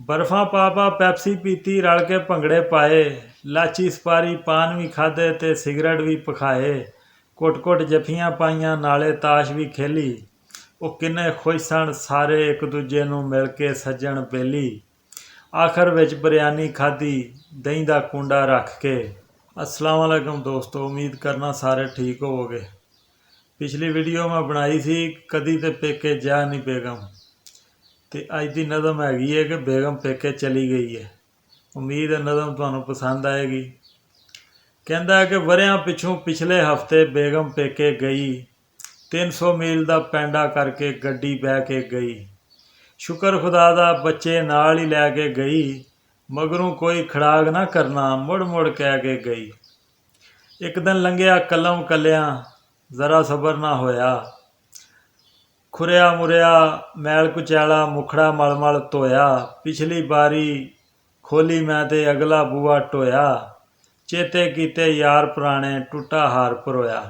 बर्फा पा पा पैप्सी पीती रल के भंगड़े पाए, लाची सपारी पान भी खाधे ते सिगरट भी पखाए। घुट घुट जफियां पाइयां नाले ताश भी खेली। ਉਹ ਕਿੰਨੇ ਖੁਸ਼ ਸਨ ਸਾਰੇ ਇੱਕ ਦੂਜੇ ਨੂੰ ਮਿਲ ਕੇ ਸੱਜਣ ਬੇਲੀ। ਆਖਰ ਵਿੱਚ ਬਿਰਿਆਨੀ ਖਾਧੀ ਦਹੀਂ ਦਾ ਕੁੰਡਾ ਰੱਖ ਕੇ। अस्सलाम वालेकुम दोस्तों, उम्मीद करना सारे ठीक होवोगे। पिछली वीडियो मैं बनाई सी कदी ते पेके जा नहीं बेगम, तो अज की नज़म हैगी है कि बेगम पेके चली गई है। उम्मीद है नज़म तुहानू पसंद आएगी। कहता है कि वरियां पिछों पिछले हफ्ते बेगम पेके गई, 300 मील का पैंडा करके गड्डी बह के गई। शुक्र खुदा दा बच्चे नाल ही लैके गई, मगरों कोई खड़ाग ना करना मुड़ मुड़ कह के गई। एक दिन लंघिया कलम कलियां जरा सबर ना होया, खुरिया मुरिया मैल कुचैला मुखड़ा मल मल धोया। पिछली बारी खोली मैं ते अगला बूआ टोया, चेते कीते यार पुराने टुटा हार परोया।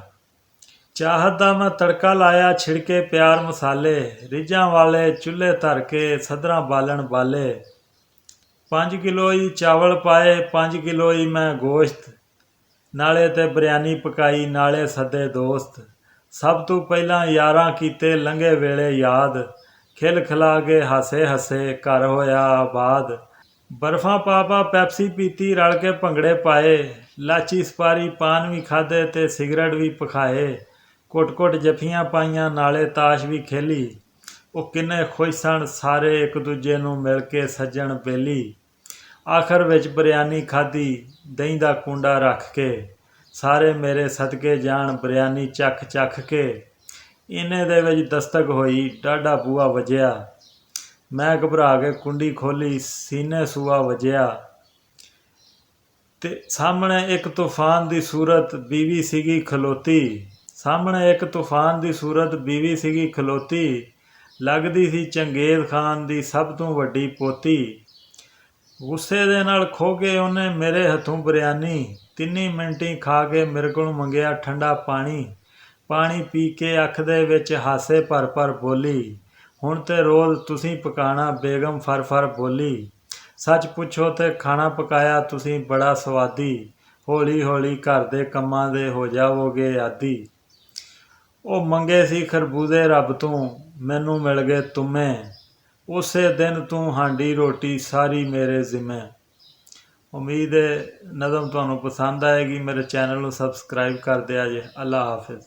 चाहत दा मैं तड़का लाया छिड़के प्यार मसाले, रिझां वाले चुल्हे धर के सदरां बालन बाले। 5 किलो ही चावल पाए 5 किलो ही मैं गोश्त, नाले ते बिरयानी पकाई नाले सदे दोस्त। सब तो पहला यारां कीते लंघे वेले याद, खिल खिला के हासे हसे घर होया आबाद। बर्फां पा पा पैप्सी पीती रल के भंगड़े पाए, लाची सपारी पान भी खाधे ते सिगरट भी पखाए। घुट घुट जफियां पाइयां नाले ताश भी खेली। ਉਹ ਕਿੰਨੇ ਖੁਸ਼ ਸਨ ਸਾਰੇ ਇੱਕ ਦੂਜੇ ਨੂੰ ਮਿਲ ਕੇ ਸੱਜਣ ਬੇਲੀ। ਆਖਰ ਵਿੱਚ ਬਿਰਿਆਨੀ ਖਾਧੀ ਦਹੀਂ ਦਾ ਕੁੰਡਾ ਰੱਖ ਕੇ, ਸਾਰੇ ਮੇਰੇ ਸਦਕੇ ਜਾਣ ਬਿਰਿਆਨੀ ਚੱਖ ਚੱਖ ਕੇ। ਇੰਨੇ ਦੇ ਵਿੱਚ ਦਸਤਕ ਹੋਈ ਡਾਢਾ ਬੂਹਾ ਵੱਜਿਆ, ਮੈਂ ਘਬਰਾ ਕੇ ਕੁੰਡੀ ਖੋਲੀ ਸੀਨੇ ਸੂਆ ਵੱਜਿਆ। ਤੇ ਸਾਹਮਣੇ ਇੱਕ ਤੂਫਾਨ ਦੀ ਸੂਰਤ ਬੀਵੀ ਸੀਗੀ ਖਲੋਤੀ, ਸਾਹਮਣੇ ਇੱਕ ਤੂਫਾਨ ਦੀ ਸੂਰਤ ਬੀਵੀ ਸੀਗੀ ਖਲੋਤੀ। ਲੱਗਦੀ ਸੀ ਚੰਗੇਜ਼ ਖਾਨ ਦੀ ਸਭ ਤੋਂ ਵੱਡੀ ਪੋਤੀ। ਗੁੱਸੇ ਦੇ ਨਾਲ ਖੋ ਕੇ ਉਹਨੇ ਮੇਰੇ ਹੱਥੋਂ ਬਿਰਿਆਨੀ, ਤਿੰਨੀ ਮਿੰਟੀ ਖਾ ਕੇ ਮੇਰੇ ਕੋਲ ਮੰਗਿਆ ਠੰਡਾ ਪਾਣੀ। ਪਾਣੀ ਪੀ ਕੇ ਅੱਖ ਦੇ ਵਿੱਚ ਹਾਸੇ ਭਰ ਭਰ ਬੋਲੀ, ਹੁਣ ਤੇ ਰੋਜ਼ ਤੁਸੀਂ ਪਕਾਣਾ ਬੇਗਮ ਫਰ ਫਰ ਬੋਲੀ। ਸੱਚ ਪੁੱਛੋ ਤੇ ਖਾਣਾ ਪਕਾਇਆ ਤੁਸੀਂ ਬੜਾ ਸਵਾਦੀ, ਹੌਲੀ ਹੌਲੀ ਘਰ ਦੇ ਕੰਮਾਂ ਦੇ ਹੋ ਜਾਵੋਗੇ ਆਦੀ। ਉਹ ਮੰਗੇ ਸੀ ਖਰਬੂਜ਼ੇ ਰੱਬ ਤੋਂ ਮੈਨੂੰ ਮਿਲ ਗਏ ਤੁਮੇ, ਉਸੇ ਦਿਨ ਤੂੰ ਹਾਂਡੀ ਰੋਟੀ ਸਾਰੀ ਮੇਰੇ ਜ਼ਿੰਮੇ। ਉਮੀਦ ਹੈ ਨਜ਼ਮ ਤੁਹਾਨੂੰ ਪਸੰਦ ਆਏਗੀ। ਮੇਰੇ ਚੈਨਲ ਨੂੰ ਸਬਸਕ੍ਰਾਈਬ ਕਰ ਦਿਆ ਜੇ। ਅੱਲਾ ਹਾਫਿਜ਼।